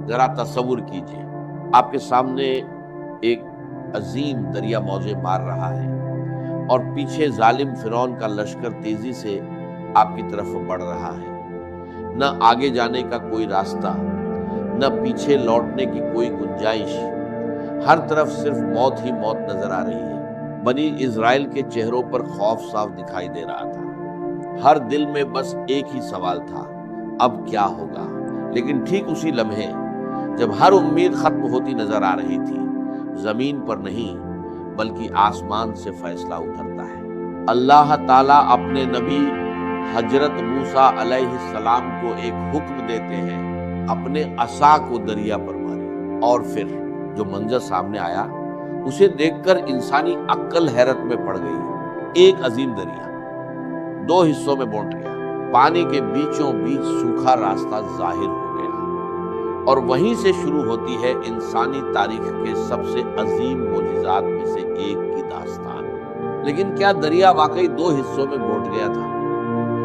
ذرا تصور کیجئے، آپ کے سامنے ایک عظیم دریا موجیں مار رہا ہے اور پیچھے ظالم فرعون کا لشکر تیزی سے آپ کی طرف بڑھ رہا ہے۔ نہ آگے جانے کا کوئی راستہ، نہ پیچھے لوٹنے کی کوئی گنجائش، ہر طرف صرف موت ہی موت نظر آ رہی ہے۔ بنی اسرائیل کے چہروں پر خوف صاف دکھائی دے رہا تھا، ہر دل میں بس ایک ہی سوال تھا، اب کیا ہوگا؟ لیکن ٹھیک اسی لمحے جب ہر امید ختم ہوتی نظر آ رہی تھی، زمین پر نہیں بلکہ آسمان سے فیصلہ اترتا ہے۔ اللہ تعالیٰ اپنے نبی حضرت موسیٰ علیہ السلام کو ایک حکم دیتے ہیں، اپنے عصا کو دریا پر مارے، اور پھر جو منظر سامنے آیا اسے دیکھ کر انسانی عقل حیرت میں پڑ گئی۔ ایک عظیم دریا دو حصوں میں بونٹ گیا، پانی کے بیچوں بیچ سوکھا راستہ ظاہر ہو گیا، اور وہیں سے شروع ہوتی ہے انسانی تاریخ کے سب سے عظیم معجزات میں سے ایک کی داستان۔ لیکن کیا دریا واقعی دو حصوں میں بونٹ گیا تھا؟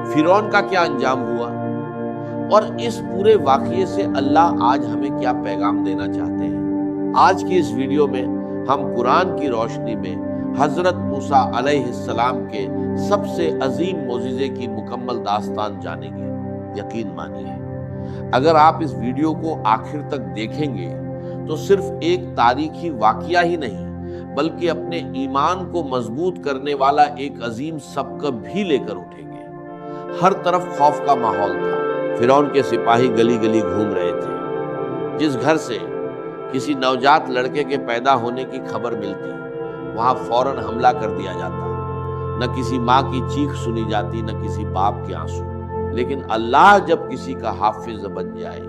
فرعون کا کیا انجام ہوا؟ اور اس پورے واقعے سے اللہ آج ہمیں کیا پیغام دینا چاہتے ہیں؟ آج کی اس ویڈیو میں ہم قرآن کی روشنی میں حضرت موسیٰ علیہ السلام کے سب سے عظیم معجزے کی مکمل داستان جانیں گے۔ یقین مانیے، اگر آپ اس ویڈیو کو آخر تک دیکھیں گے تو صرف ایک تاریخی واقعہ ہی نہیں بلکہ اپنے ایمان کو مضبوط کرنے والا ایک عظیم سبق بھی لے کر اٹھیں گے۔ ہر طرف خوف کا ماحول تھا، فرعون کے سپاہی گلی گلی گھوم رہے تھے۔ جس گھر سے کسی نوجات لڑکے کے پیدا ہونے کی خبر ملتی وہاں فوراً حملہ کر دیا جاتا، نہ کسی ماں کی چیخ سنی جاتی، نہ کسی باپ کے آنسو۔ لیکن اللہ جب کسی کا حافظ بن جائے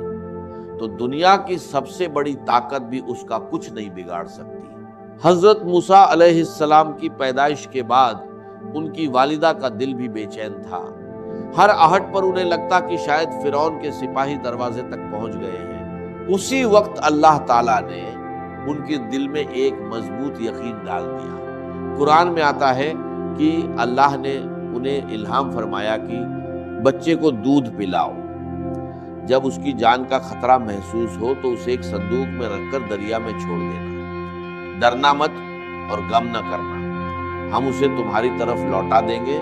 تو دنیا کی سب سے بڑی طاقت بھی اس کا کچھ نہیں بگاڑ سکتی۔ حضرت موسیٰ علیہ السلام کی پیدائش کے بعد ان کی والدہ کا دل بھی بے چین تھا۔ ہر آہٹ پر انہیں لگتا کہ شاید فرعون کے سپاہی دروازے تک پہنچ گئے ہیں۔ اسی وقت اللہ تعالیٰ نے ان کے دل میں ایک مضبوط یقین ڈال دیا۔ قرآن میں آتا ہے کہ اللہ نے انہیں الہام فرمایا کہ بچے کو دودھ پلاؤ، جب اس کی جان کا خطرہ محسوس ہو تو اسے ایک صندوق میں رکھ کر دریا میں چھوڑ دینا، ڈرنا مت اور غم نہ کرنا، ہم اسے تمہاری طرف لوٹا دیں گے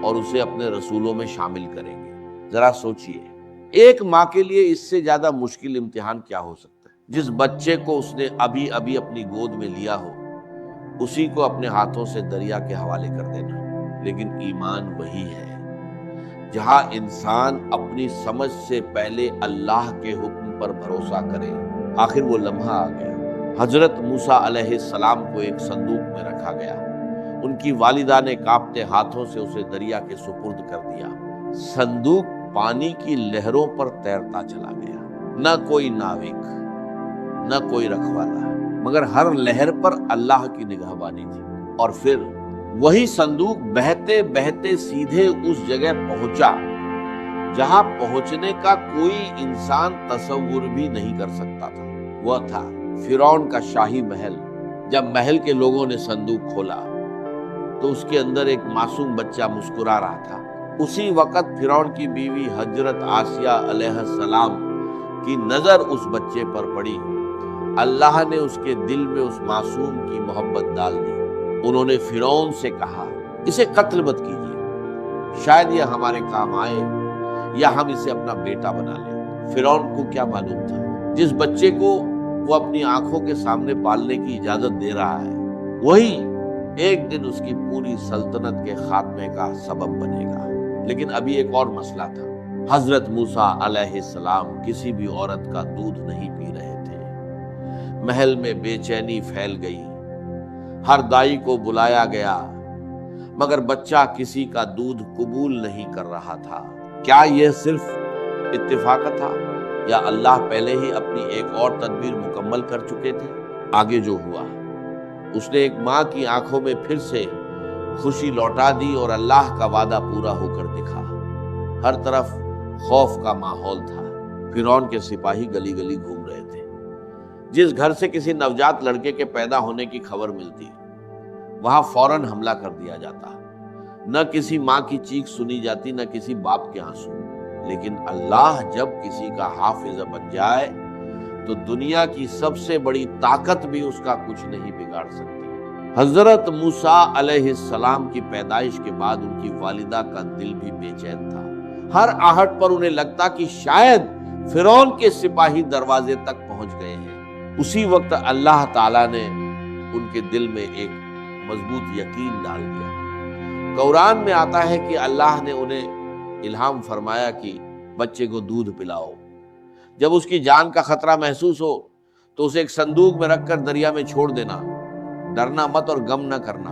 اور اسے اپنے رسولوں میں شامل کریں گے۔ ذرا سوچئے، ایک ماں کے لیے اس سے زیادہ مشکل امتحان کیا ہو سکتا ہے؟ جس بچے کو اس نے ابھی ابھی اپنی گود میں لیا ہو اسی کو اپنے ہاتھوں سے دریا کے حوالے کر دینا۔ لیکن ایمان وہی ہے جہاں انسان اپنی سمجھ سے پہلے اللہ کے حکم پر بھروسہ کرے۔ آخر وہ لمحہ آ گیا، حضرت موسیٰ علیہ السلام کو ایک صندوق میں رکھا گیا، ان کی والدہ نے کانپتے ہاتھوں سے اسے دریا کے سپرد کر دیا۔ صندوق پانی کی لہروں پر تیرتا چلا گیا، نہ کوئی ناوک، نہ کوئی رکھوالا، مگر ہر لہر پر اللہ کی نگہبانی تھی۔ اور پھر وہی صندوق بہتے بہتے سیدھے اس جگہ پہنچا جہاں پہنچنے کا کوئی انسان تصور بھی نہیں کر سکتا تھا۔ وہ تھا فرعون کا شاہی محل۔ جب محل کے لوگوں نے صندوق کھولا تو اس کے اندر ایک معصوم بچہ مسکرا رہا تھا۔ اسی وقت فرعون کی بیوی حضرت آسیہ علیہ السلام کی نظر اس بچے پر پڑی۔ اللہ نے اس کے دل میں اس معصوم کی محبت ڈال دی۔ انہوں نے فرعون سے کہا، اسے قتل مت کیجیے، شاید یہ ہمارے کام آئے یا ہم اسے اپنا بیٹا بنا لیں۔ فرعون کو کیا معلوم تھا، جس بچے کو وہ اپنی آنکھوں کے سامنے پالنے کی اجازت دے رہا ہے وہی ایک دن اس کی پوری سلطنت کے خاتمے کا سبب بنے گا۔ لیکن ابھی ایک اور مسئلہ تھا۔ حضرت موسیٰ علیہ السلام کسی بھی عورت کا دودھ نہیں پی رہے تھے۔ محل میں بے چینی پھیل گئی، ہر دائی کو بلایا گیا مگر بچہ کسی کا دودھ قبول نہیں کر رہا تھا۔ کیا یہ صرف اتفاق تھا یا اللہ پہلے ہی اپنی ایک اور تدبیر مکمل کر چکے تھے؟ آگے جو ہوا، اس نے ایک ماں کی آنکھوں میں پھر سے خوشی لوٹا دی اور اللہ کا وعدہ پورا ہو کر دکھا۔ ہر طرف خوف کا ماحول تھا، فرعون کے سپاہی گلی گلی گھوم رہے تھے۔ جس گھر سے کسی نوجات لڑکے کے پیدا ہونے کی خبر ملتی وہاں فوراً حملہ کر دیا جاتا، نہ کسی ماں کی چیخ سنی جاتی، نہ کسی باپ کے آنسو۔ لیکن اللہ جب کسی کا حافظ بن جائے تو دنیا کی سب سے بڑی طاقت بھی اس کا کچھ نہیں بگاڑ سکتی۔ حضرت موسیٰ علیہ السلام کی پیدائش کے بعد ان کی والدہ کا دل بھی بے چین تھا۔ ہر آہٹ پر انہیں لگتا کہ شاید فرعون کے سپاہی دروازے تک پہنچ گئے ہیں۔ اسی وقت اللہ تعالیٰ نے ان کے دل میں ایک مضبوط یقین ڈال دیا۔ قرآن میں آتا ہے کہ اللہ نے انہیں الہام فرمایا کہ بچے کو دودھ پلاؤ۔ جب اس کی جان کا خطرہ محسوس ہو تو اسے ایک صندوق میں رکھ کر دریا میں چھوڑ دینا، ڈرنا مت اور غم نہ کرنا،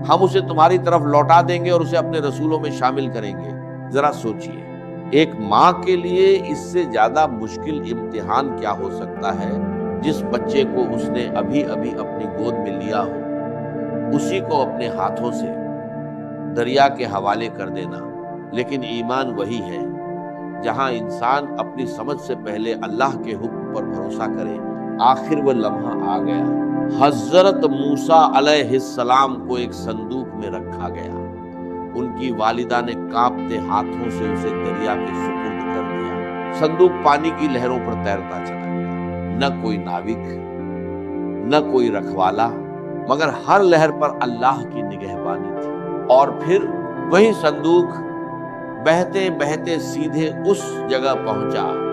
ہم اسے تمہاری طرف لوٹا دیں گے اور اسے اپنے رسولوں میں شامل کریں گے۔ ذرا سوچئے، ایک ماں کے لیے اس سے زیادہ مشکل امتحان کیا ہو سکتا ہے؟ جس بچے کو اس نے ابھی ابھی اپنی گود میں لیا ہو، اسی کو اپنے ہاتھوں سے دریا کے حوالے کر دینا۔ لیکن ایمان وہی ہے جہاں انسان اپنی سمجھ سے پہلے اللہ کے حکم پر بھروسہ کرے۔ آخر وہ لمحہ آ گیا۔ حضرت موسیٰ علیہ السلام کو ایک صندوق میں رکھا گیا۔ ان کی والدہ نے کانپتے ہاتھوں سے اسے دریا کے سپرد کر دیا۔ صندوق پانی کی لہروں پر تیرتا چلا گیا۔ نہ کوئی ناوک، نہ کوئی رکھوالا، مگر ہر لہر پر اللہ کی نگہبانی تھی۔ اور پھر وہی صندوق بہتے بہتے سیدھے اس جگہ پہنچا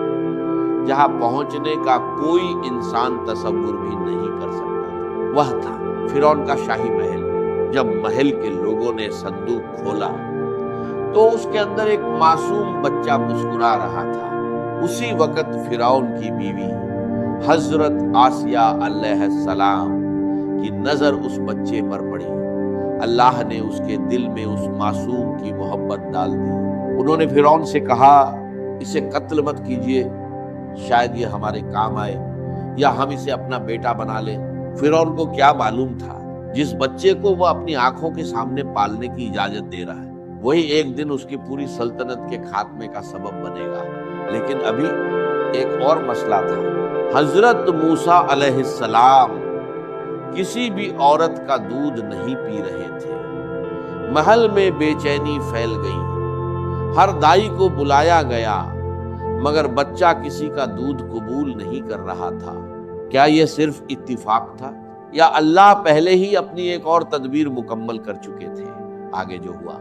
جہاں پہنچنے کا کوئی انسان تصور بھی نہیں کر سکتا تھا۔ وہ تھا فرعون کا شاہی محل۔ جب محل کے لوگوں نے صندوق کھولا تو اس کے اندر ایک معصوم بچہ مسکرا رہا تھا۔ اسی وقت فرعون کی بیوی حضرت آسیہ علیہ السلام کی نظر اس بچے پر پڑی۔ اللہ نے اس کے دل میں اس معصوم کی محبت ڈال دی۔ انہوں نے فرعون سے کہا، اسے قتل مت کیجیے، شاید یہ ہمارے کام آئے یا ہم اسے اپنا بیٹا بنا لیں۔ فرعون کو کیا معلوم تھا جس بچے کو وہ اپنی آنکھوں کے سامنے پالنے کی اجازت دے رہا ہے وہی ایک دن اس کی پوری سلطنت کے خاتمے کا سبب بنے گا۔ لیکن ابھی ایک اور مسئلہ تھا۔ حضرت موسیٰ علیہ السلام کسی بھی عورت کا دودھ نہیں پی رہے تھے۔ محل میں بے چینی پھیل گئی۔ ہر دائی کو بلایا گیا مگر بچہ کسی کا دودھ قبول نہیں کر رہا تھا۔ کیا یہ صرف اتفاق تھا یا اللہ پہلے ہی اپنی ایک اور تدبیر مکمل کر چکے تھے؟ آگے جو ہوا،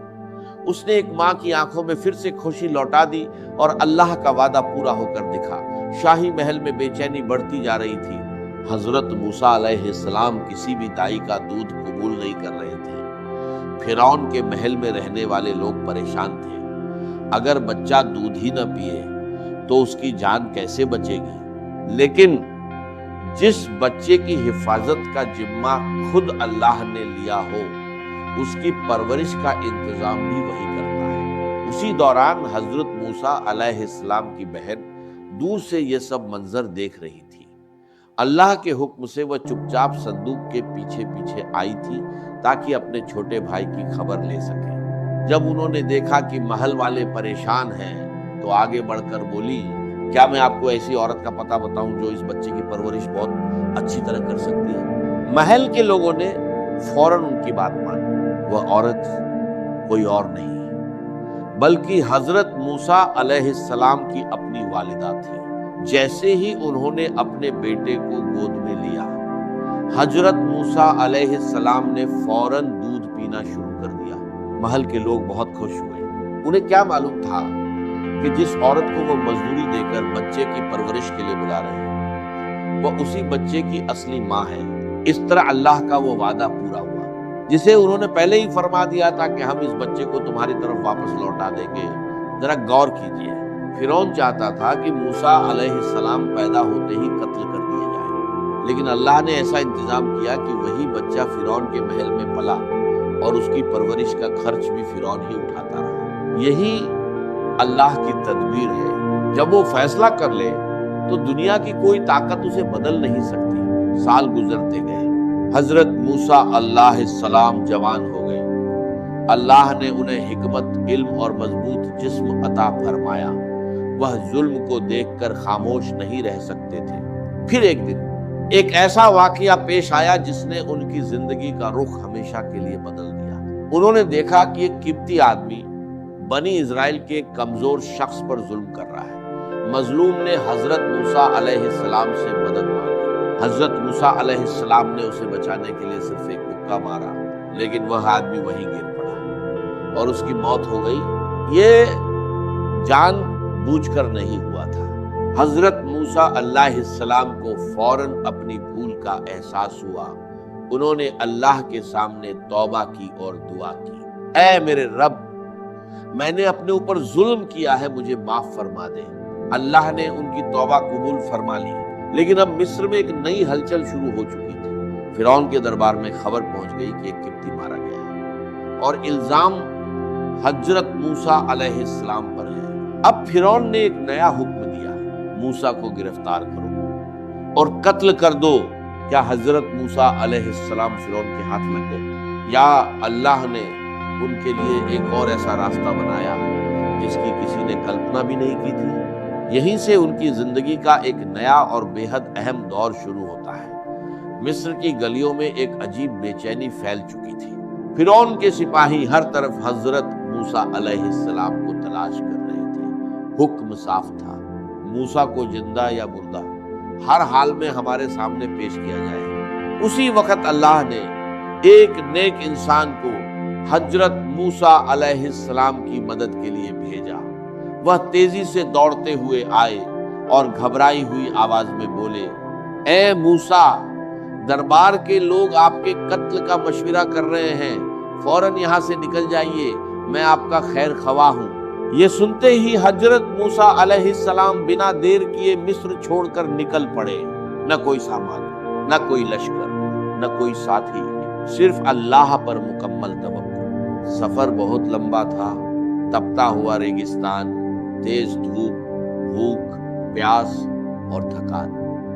اس نے ایک ماں کی آنکھوں میں پھر سے خوشی لوٹا دی اور اللہ کا وعدہ پورا ہو کر دکھا۔ شاہی محل میں بے چینی بڑھتی جا رہی تھی۔ حضرت موسیٰ علیہ السلام کسی بھی دائی کا دودھ قبول نہیں کر رہے تھے۔ فرعون کے محل میں رہنے والے لوگ پریشان تھے۔ اگر بچہ دودھ ہی نہ پیے تو اس کی جان کیسے بچے گی؟ لیکن جس بچے کی حفاظت کا ذمہ خود اللہ نے لیا ہو، اس کی پرورش کا انتظام بھی وہی کرتا ہے۔ اسی دوران حضرت موسیٰ علیہ السلام کی بہن دور سے یہ سب منظر دیکھ رہی تھی۔ اللہ کے حکم سے وہ چپ چاپ صندوق کے پیچھے پیچھے آئی تھی تاکہ اپنے چھوٹے بھائی کی خبر لے سکے۔ جب انہوں نے دیکھا کہ محل والے پریشان ہیں تو آگے بڑھ کر بولی، کیا میں آپ کو ایسی عورت کا پتہ بتاؤں جو اس بچے کی پرورش بہت اچھی طرح کر سکتی ہے؟ محل کے لوگوں نے فوراً ان کی بات مانی۔ وہ عورت کوئی اور نہیں بلکہ حضرت موسیٰ علیہ السلام کی اپنی والدہ تھی۔ جیسے ہی انہوں نے اپنے بیٹے کو گود میں لیا، حضرت موسیٰ علیہ السلام نے فوراً دودھ پینا شروع کر دیا۔ محل کے لوگ بہت خوش ہوئے۔ انہیں کیا معلوم تھا کہ جس عورت کو وہ مزدوری دے کر بچے کی پرورش کے لیے بلا رہے ہیں وہ اسی بچے کی اصلی ماں ہے۔ اس طرح اللہ کا وہ وعدہ پورا ہوا جسے انہوں نے پہلے ہی فرما دیا تھا کہ ہم اس بچے کو تمہاری طرف واپس لوٹا دیں گے۔ ذرا غور کیجیے، فرعون چاہتا تھا کہ موسیٰ علیہ السلام پیدا ہوتے ہی قتل کر دیے جائیں، لیکن اللہ نے ایسا انتظام کیا کہ وہی بچہ فرعون کے محل میں پلا اور اس کی پرورش کا خرچ بھی فرعون ہی اٹھاتا رہا۔ یہی اللہ کی تدبیر ہے۔ جب وہ فیصلہ کر لے تو دنیا کی کوئی طاقت اسے بدل نہیں سکتی۔ سال گزرتے گئے، حضرت موسیٰ علیہ السلام جوان ہو گئے۔ اللہ نے انہیں حکمت، علم اور مضبوط جسم عطا فرمایا۔ وہ ظلم کو دیکھ کر خاموش نہیں رہ سکتے تھے۔ پھر ایک دن ایک ایسا واقعہ پیش آیا جس نے ان کی زندگی کا رخ ہمیشہ کے لیے بدل دیا۔ انہوں نے دیکھا کہ ایک قبطی آدمی بنی اسرائیل کے کمزور شخص پر ظلم کر رہا ہے۔ مظلوم نے حضرت موسیٰ علیہ السلام سے مدد مانگی۔ حضرت موسیٰ علیہ السلام نے اسے بچانے کے لیے صرف ایک مکہ مارا، لیکن وہ آدمی وہیں گر پڑا اور اس کی موت ہو گئی۔ یہ جان بوجھ کر نہیں ہوا تھا۔ حضرت موسیٰ علیہ السلام کو فوراً اپنی بھول کا احساس ہوا۔ انہوں نے اللہ کے سامنے توبہ کی اور دعا کی، اے میرے رب، میں نے اپنے اوپر ظلم کیا ہے، مجھے معاف فرما دے۔ اللہ نے ان کی توبہ قبول فرما لی، لیکن اب مصر میں ایک نئی ہلچل شروع ہو چکی تھی۔ فرعون کے دربار میں خبر پہنچ گئی کہ ایک قبطی مارا گیا ہے اور الزام حضرت موسیٰ علیہ السلام پر ہے۔ اب فرعون نے ایک نیا حکم دیا، موسیٰ کو گرفتار کرو اور قتل کر دو۔ کیا حضرت موسیٰ علیہ السلام فرعون کے ہاتھ لگ گئے، یا اللہ نے ان کے لیے ایک اور ایسا راستہ بنایا جس کی کسی نے کلپنا بھی نہیں کی تھی؟ یہیں سے ان کی زندگی کا ایک نیا اور بے حد اہم دور شروع ہوتا ہے۔ مصر کی گلیوں میں ایک عجیب بے چینی پھیل چکی تھی۔ فرعون کے سپاہی ہر طرف حضرت موسیٰ علیہ السلام کو تلاش کر رہے تھے۔ حکم صاف تھا، موسیٰ کو زندہ یا مردہ ہر حال میں ہمارے سامنے پیش کیا جائے۔ اسی وقت اللہ نے ایک نیک انسان کو حضرت موسیٰ علیہ السلام کی مدد کے لیے بھیجا۔ وہ تیزی سے دوڑتے ہوئے آئے اور گھبرائی ہوئی آواز میں بولے، اے موسیٰ، دربار کے لوگ آپ کے قتل کا مشورہ کر رہے ہیں، فوراً یہاں سے نکل جائیے، میں آپ کا خیر خواہ ہوں۔ یہ سنتے ہی حضرت موسیٰ علیہ السلام بنا دیر کیے مصر چھوڑ کر نکل پڑے۔ نہ کوئی سامان، نہ کوئی لشکر، نہ کوئی ساتھی، صرف اللہ پر مکمل توکل۔ سفر بہت لمبا تھا، تپتا ہوا ریگستان، تیز دھوپ، بھوک، پیاس اور تھکان۔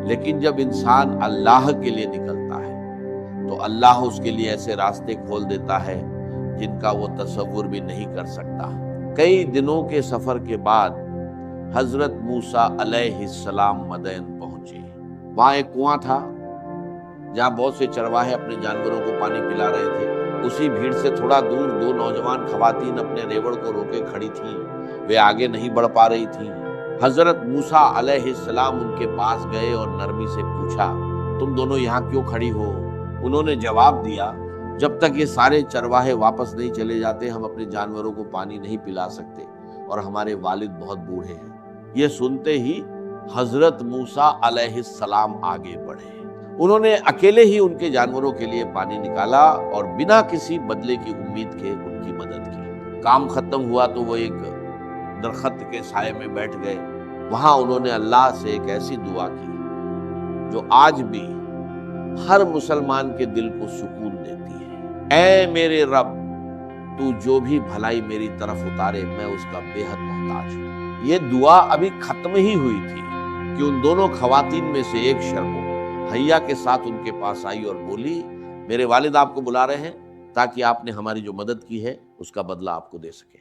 لیکن جب انسان اللہ کے لیے نکلتا ہے تو اللہ اس کے لیے ایسے راستے کھول دیتا ہے جن کا وہ تصور بھی نہیں کر سکتا۔ کئی دنوں کے سفر کے بعد حضرت موسیٰ علیہ السلام مدین پہنچے۔ وہاں ایک کنواں تھا جہاں بہت سے چرواہے اپنے جانوروں کو پانی پلا رہے تھے۔ اسی بھیڑ سے تھوڑا دور دو نوجوان خواتین اپنے ریوڑ کو روکے کھڑی تھیں، وہ آگے نہیں بڑھ پا رہی تھیں۔ حضرت موسیٰ علیہ السلام ان کے پاس گئے اور نرمی سے پوچھا، تم دونوں یہاں کیوں کھڑی ہو؟ انہوں نے جواب دیا، جب تک یہ سارے چرواہے واپس نہیں چلے جاتے ہم اپنے جانوروں کو پانی نہیں پلا سکتے، اور ہمارے والد بہت بوڑھے ہیں۔ یہ سنتے ہی حضرت موسیٰ علیہ السلام آگے بڑھے۔ انہوں نے اکیلے ہی ان کے جانوروں کے لیے پانی نکالا اور بنا کسی بدلے کی امید کے ان کی مدد کی۔ کام ختم ہوا تو وہ ایک درخت کے سائے میں بیٹھ گئے۔ وہاں انہوں نے اللہ سے ایک ایسی دعا کی جو آج بھی ہر مسلمان کے دل کو سکون دیتی ہے، اے میرے رب، تو جو بھی بھلائی میری طرف اتارے میں اس کا بے حد محتاج ہوں۔ یہ دعا ابھی ختم ہی ہوئی تھی کہ ان دونوں خواتین میں سے ایک شرمو حیا کے ساتھ ان کے پاس آئی اور بولی، میرے والد آپ کو بلا رہے ہیں تاکہ آپ نے ہماری جو مدد کی ہے اس کا بدلہ آپ کو دے سکے۔